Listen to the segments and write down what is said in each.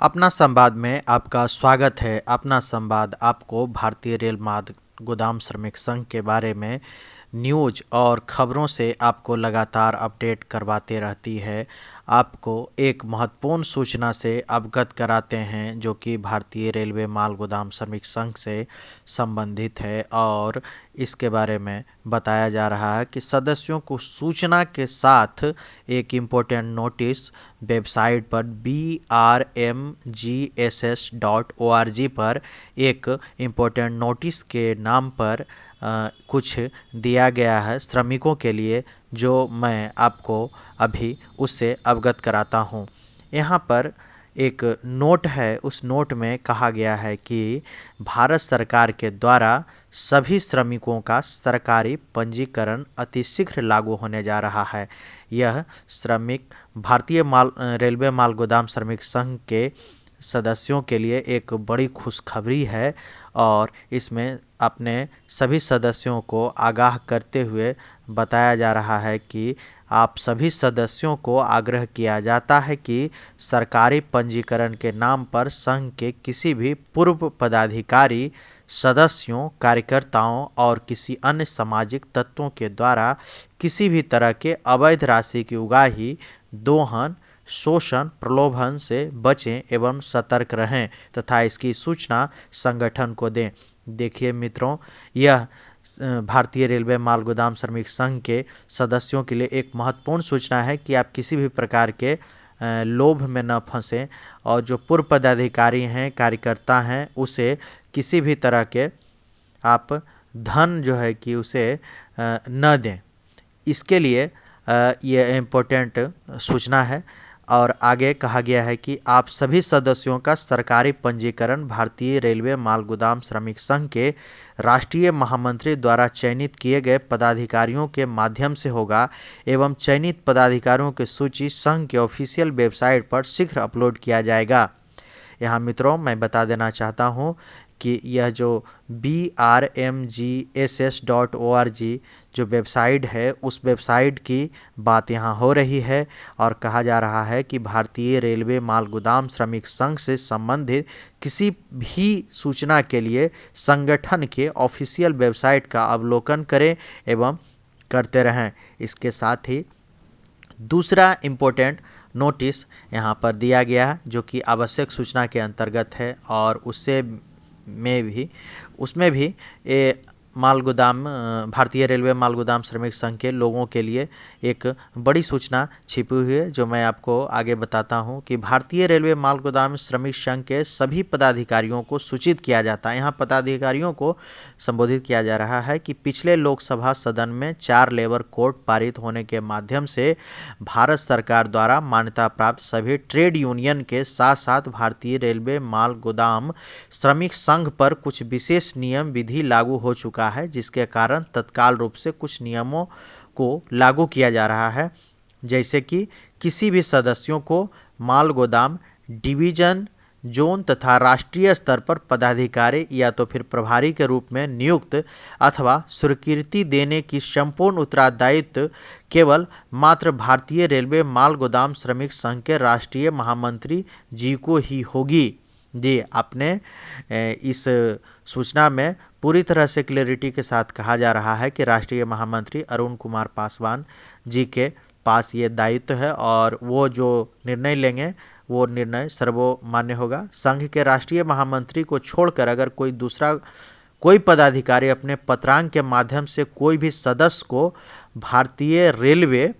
अपना संवाद में आपका स्वागत है। अपना संवाद आपको भारतीय रेल मार्ग गोदाम श्रमिक संघ के बारे में न्यूज और खबरों से आपको लगातार अपडेट करवाते रहती है। आपको एक महत्वपूर्ण सूचना से अवगत कराते हैं जो कि भारतीय रेलवे माल गोदाम श्रमिक संघ से संबंधित है और इसके बारे में बताया जा रहा है कि सदस्यों को सूचना के साथ एक इम्पोर्टेंट नोटिस वेबसाइट पर brmgss.org पर एक इम्पोर्टेंट नोटिस के नाम पर कुछ दिया गया है श्रमिकों के लिए, जो मैं आपको अभी उससे अवगत कराता हूँ। यहाँ पर एक नोट है, उस नोट में कहा गया है कि भारत सरकार के द्वारा सभी श्रमिकों का सरकारी पंजीकरण अतिशीघ्र लागू होने जा रहा है। यह श्रमिक भारतीय रेलवे माल गोदाम श्रमिक संघ के सदस्यों के लिए एक बड़ी खुशखबरी है और इसमें अपने सभी सदस्यों को आगाह करते हुए बताया जा रहा है कि आप सभी सदस्यों को आग्रह किया जाता है कि सरकारी पंजीकरण के नाम पर संघ के किसी भी पूर्व पदाधिकारी, सदस्यों, कार्यकर्ताओं और किसी अन्य सामाजिक तत्वों के द्वारा किसी भी तरह के अवैध राशि की उगाही, दोहन, शोषण, प्रलोभन से बचें एवं सतर्क रहें तथा इसकी सूचना संगठन को दें। देखिए मित्रों, यह भारतीय रेलवे माल गोदाम श्रमिक संघ के सदस्यों के लिए एक महत्वपूर्ण सूचना है कि आप किसी भी प्रकार के लोभ में न फंसें और जो पूर्व पदाधिकारी हैं, कार्यकर्ता हैं, उसे किसी भी तरह के आप धन जो है कि उसे न दें। इसके लिए यह इम्पोर्टेंट सूचना है और आगे कहा गया है कि आप सभी सदस्यों का सरकारी पंजीकरण भारतीय रेलवे माल गोदाम श्रमिक संघ के राष्ट्रीय महामंत्री द्वारा चयनित किए गए पदाधिकारियों के माध्यम से होगा एवं चयनित पदाधिकारियों की सूची संघ के ऑफिशियल वेबसाइट पर शीघ्र अपलोड किया जाएगा। यहाँ मित्रों मैं बता देना चाहता हूँ कि यह जो brmgss.org जो वेबसाइट है, उस वेबसाइट की बात यहाँ हो रही है और कहा जा रहा है कि भारतीय रेलवे माल गोदाम श्रमिक संघ से संबंधित किसी भी सूचना के लिए संगठन के ऑफिशियल वेबसाइट का अवलोकन करें एवं करते रहें। इसके साथ ही दूसरा इम्पोर्टेंट नोटिस यहाँ पर दिया गया है जो कि आवश्यक सूचना के अंतर्गत है और उसमें भी भारतीय रेलवे माल गोदाम श्रमिक संघ के लोगों के लिए एक बड़ी सूचना छिपी हुई है जो मैं आपको आगे बताता हूं कि भारतीय रेलवे माल गोदाम श्रमिक संघ के सभी पदाधिकारियों को सूचित किया जाता है। यहाँ पदाधिकारियों को संबोधित किया जा रहा है कि पिछले लोकसभा सदन में 4 लेबर कोड पारित होने के माध्यम से भारत सरकार द्वारा मान्यता प्राप्त सभी ट्रेड यूनियन के साथ साथ भारतीय रेलवे माल गोदाम श्रमिक संघ पर कुछ विशेष नियम विधि लागू हो चुका है, जिसके कारण तत्काल रूप से कुछ नियमों को लागू किया जा रहा है, जैसे कि किसी भी सदस्यों को माल गोदाम डिवीजन, जोन तथा राष्ट्रीय स्तर पर पदाधिकारी या तो फिर प्रभारी के रूप में नियुक्त अथवा स्वीकृति देने की संपूर्ण उत्तरदायित्व केवल मात्र भारतीय रेलवे माल गोदाम श्रमिक संघ के राष्ट्रीय महामंत्री जी को ही होगी। जी, आपने इस सूचना में पूरी तरह से क्लैरिटी के साथ कहा जा रहा है कि राष्ट्रीय महामंत्री अरुण कुमार पासवान जी के पास ये दायित्व है और वो जो निर्णय लेंगे वो निर्णय सर्वमान्य होगा। संघ के राष्ट्रीय महामंत्री को छोड़कर अगर कोई पदाधिकारी अपने पत्रांक के माध्यम से कोई भी सदस्य को भारतीय रेलवे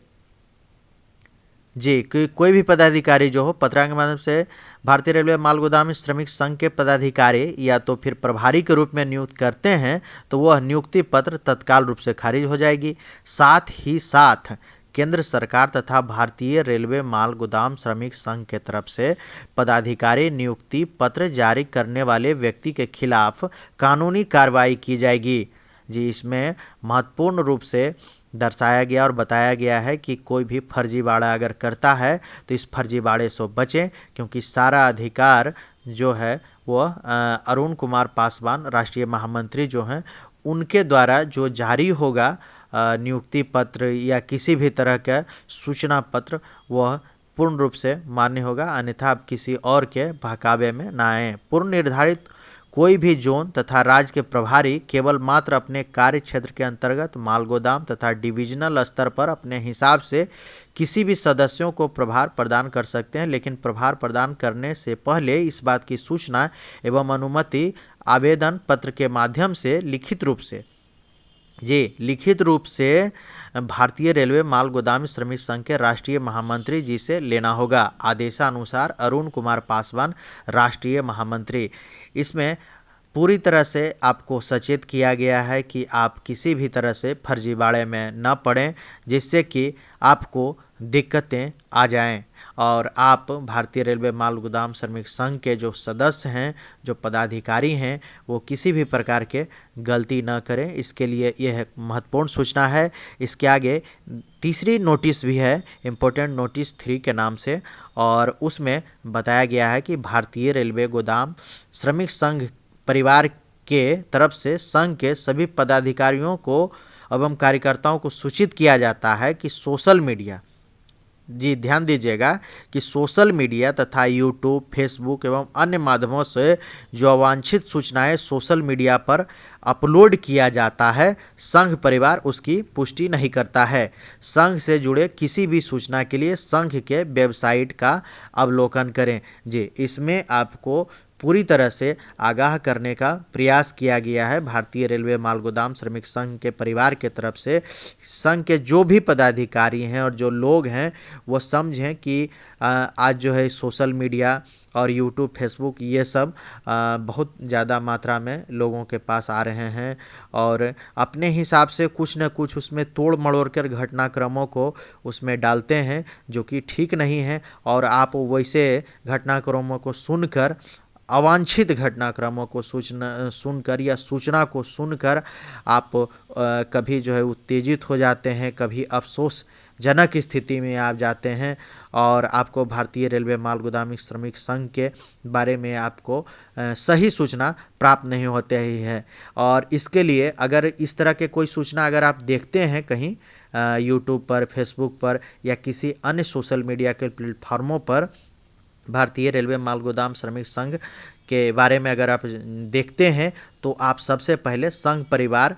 कोई भी पदाधिकारी जो हो पत्रांक के माध्यम से भारतीय रेलवे माल गोदाम श्रमिक संघ के पदाधिकारी या तो फिर प्रभारी के रूप में नियुक्त करते हैं तो वह नियुक्ति पत्र तत्काल रूप से खारिज हो जाएगी। साथ ही साथ केंद्र सरकार तथा भारतीय रेलवे माल गोदाम श्रमिक संघ के तरफ से पदाधिकारी नियुक्ति पत्र जारी करने वाले व्यक्ति के खिलाफ कानूनी कार्रवाई की जाएगी। जी, इसमें महत्वपूर्ण रूप से दर्शाया गया और बताया गया है कि कोई भी फर्जीवाड़ा अगर करता है तो इस फर्जीवाड़े से बचें, क्योंकि सारा अधिकार जो है वह अरुण कुमार पासवान राष्ट्रीय महामंत्री जो हैं उनके द्वारा जो जारी होगा नियुक्ति पत्र या किसी भी तरह का सूचना पत्र, वह पूर्ण रूप से मान्य होगा, अन्यथा आप किसी और के बहकावे में ना आए। पूर्व निर्धारित कोई भी जोन तथा राज्य के प्रभारी केवल मात्र अपने कार्य क्षेत्र के अंतर्गत माल गोदाम तथा डिविजनल स्तर पर अपने हिसाब से किसी भी सदस्यों को प्रभार प्रदान कर सकते हैं, लेकिन प्रभार प्रदान करने से पहले इस बात की सूचना एवं अनुमति आवेदन पत्र के माध्यम से लिखित रूप से भारतीय रेलवे माल गोदाम श्रमिक संघ के राष्ट्रीय महामंत्री जी से लेना होगा। आदेशानुसार अरुण कुमार पासवान, राष्ट्रीय महामंत्री। इसमें पूरी तरह से आपको सचेत किया गया है कि आप किसी भी तरह से फर्जीवाड़े में न पड़ें, जिससे कि आपको दिक्कतें आ जाएं और आप भारतीय रेलवे माल गोदाम श्रमिक संघ के जो सदस्य हैं, जो पदाधिकारी हैं, वो किसी भी प्रकार के गलती न करें। इसके लिए यह महत्वपूर्ण सूचना है। इसके आगे तीसरी नोटिस भी है, इम्पोर्टेंट नोटिस 3 के नाम से, और उसमें बताया गया है कि भारतीय रेलवे गोदाम श्रमिक संघ परिवार के तरफ से संघ के सभी पदाधिकारियों को एवं कार्यकर्ताओं को सूचित किया जाता है कि सोशल मीडिया, जी ध्यान दीजिएगा, कि सोशल मीडिया तथा यूट्यूब, फेसबुक एवं अन्य माध्यमों से जो अवांछित सूचनाएं सोशल मीडिया पर अपलोड किया जाता है, संघ परिवार उसकी पुष्टि नहीं करता है। संघ से जुड़े किसी भी सूचना के लिए संघ के वेबसाइट का अवलोकन करें। जी, इसमें आपको पूरी तरह से आगाह करने का प्रयास किया गया है भारतीय रेलवे माल गोदाम श्रमिक संघ के परिवार के तरफ से। संघ के जो भी पदाधिकारी हैं और जो लोग हैं वो समझें कि आज जो है सोशल मीडिया और यूट्यूब, फेसबुक, ये सब बहुत ज़्यादा मात्रा में लोगों के पास आ रहे हैं और अपने हिसाब से कुछ न कुछ उसमें तोड़ मड़ोड़ कर घटनाक्रमों को उसमें डालते हैं, जो कि ठीक नहीं है। और आप वैसे घटनाक्रमों को सुनकर, अवांछित घटनाक्रमों को सुनकर या सूचना को सुनकर आप कभी जो है उत्तेजित हो जाते हैं, कभी अफसोसजनक स्थिति में आप जाते हैं और आपको भारतीय रेलवे माल गोदाम श्रमिक संघ के बारे में आपको सही सूचना प्राप्त नहीं होते ही है। और इसके लिए अगर इस तरह के कोई सूचना अगर आप देखते हैं कहीं यूट्यूब पर, फेसबुक पर या किसी अन्य सोशल मीडिया के प्लेटफार्मों पर, भारतीय रेलवे माल गोदाम श्रमिक संघ के बारे में अगर आप देखते हैं, तो आप सबसे पहले संघ परिवार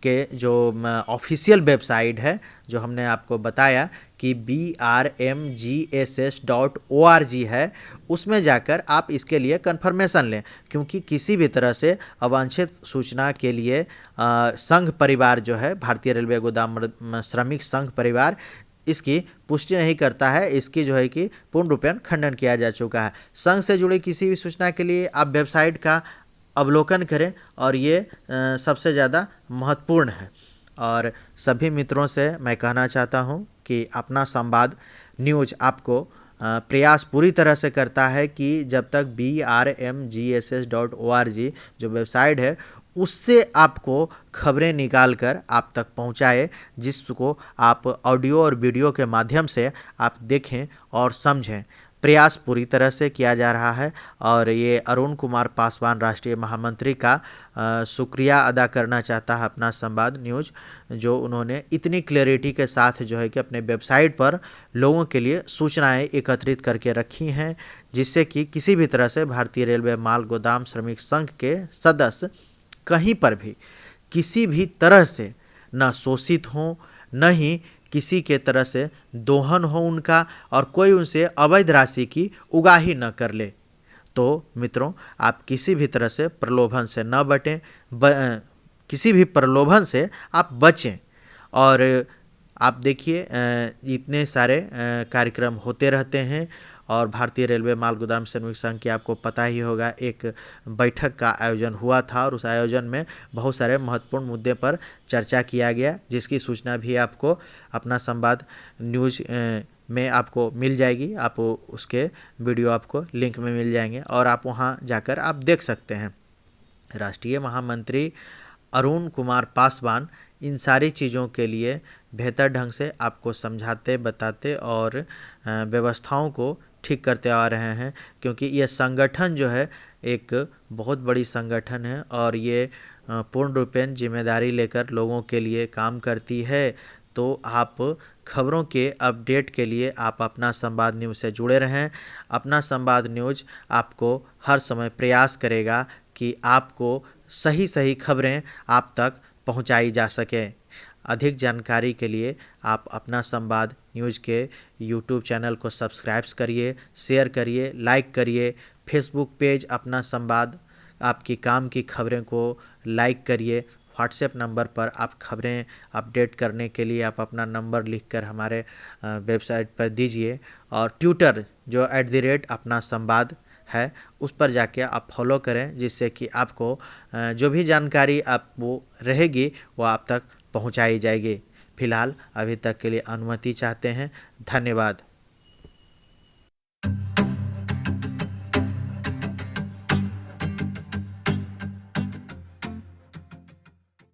के जो ऑफिशियल वेबसाइट है, जो हमने आपको बताया कि brmgss.org है, उसमें जाकर आप इसके लिए कंफर्मेशन लें, क्योंकि किसी भी तरह से अवांछित सूचना के लिए संघ परिवार जो है, भारतीय रेलवे गोदाम श्रमिक संघ परिवार, इसकी पुष्टि नहीं करता है। इसकी जो है कि पूर्ण रूपेण खंडन किया जा चुका है। संघ से जुड़ी किसी भी सूचना के लिए आप वेबसाइट का अवलोकन करें और ये सबसे ज़्यादा महत्वपूर्ण है। और सभी मित्रों से मैं कहना चाहता हूं कि अपना संवाद न्यूज आपको प्रयास पूरी तरह से करता है कि जब तक brmgss.org जो वेबसाइट है उससे आपको खबरें निकाल कर आप तक पहुंचाए, जिसको आप ऑडियो और वीडियो के माध्यम से आप देखें और समझें। प्रयास पूरी तरह से किया जा रहा है और ये अरुण कुमार पासवान, राष्ट्रीय महामंत्री का शुक्रिया अदा करना चाहता है अपना संवाद न्यूज, जो उन्होंने इतनी क्लैरिटी के साथ जो है कि अपने वेबसाइट पर लोगों के लिए सूचनाएं एकत्रित करके रखी हैं, जिससे कि किसी भी तरह से भारतीय रेलवे माल गोदाम श्रमिक संघ के सदस्य कहीं पर भी किसी भी तरह से न शोषित हों, न ही किसी के तरह से दोहन हो उनका, और कोई उनसे अवैध राशि की उगाही न कर ले। तो मित्रों, आप किसी भी तरह से प्रलोभन से न बटें, किसी भी प्रलोभन से आप बचें। और आप देखिए इतने सारे कार्यक्रम होते रहते हैं और भारतीय रेलवे माल गोदाम श्रमिक संघ की आपको पता ही होगा, एक बैठक का आयोजन हुआ था और उस आयोजन में बहुत सारे महत्वपूर्ण मुद्दे पर चर्चा किया गया, जिसकी सूचना भी आपको अपना संवाद न्यूज में आपको मिल जाएगी। आप उसके वीडियो आपको लिंक में मिल जाएंगे और आप वहां जाकर आप देख सकते हैं। राष्ट्रीय महामंत्री अरुण कुमार पासवान इन सारी चीज़ों के लिए बेहतर ढंग से आपको समझाते, बताते और व्यवस्थाओं को ठीक करते आ रहे हैं, क्योंकि ये संगठन जो है एक बहुत बड़ी संगठन है और ये पूर्ण रूपेण जिम्मेदारी लेकर लोगों के लिए काम करती है। तो आप खबरों के अपडेट के लिए आप अपना संवाद न्यूज़ से जुड़े रहें। अपना संवाद न्यूज़ आपको हर समय प्रयास करेगा कि आपको सही सही खबरें आप तक पहुंचाई जा सकें। अधिक जानकारी के लिए आप अपना संवाद न्यूज़ के यूट्यूब चैनल को सब्सक्राइब करिए, शेयर करिए, लाइक करिए। फेसबुक पेज अपना संवाद आपकी काम की खबरें को लाइक करिए। व्हाट्सएप नंबर पर आप खबरें अपडेट करने के लिए आप अपना नंबर लिखकर हमारे वेबसाइट पर दीजिए। और ट्विटर जो @अपना संवाद है उस पर जाके आप फॉलो करें, जिससे कि आपको जो भी जानकारी आपको रहेगी वो आप तक पहुंचाई जाएगी। फिलहाल अभी तक के लिए अनुमति चाहते हैं। धन्यवाद।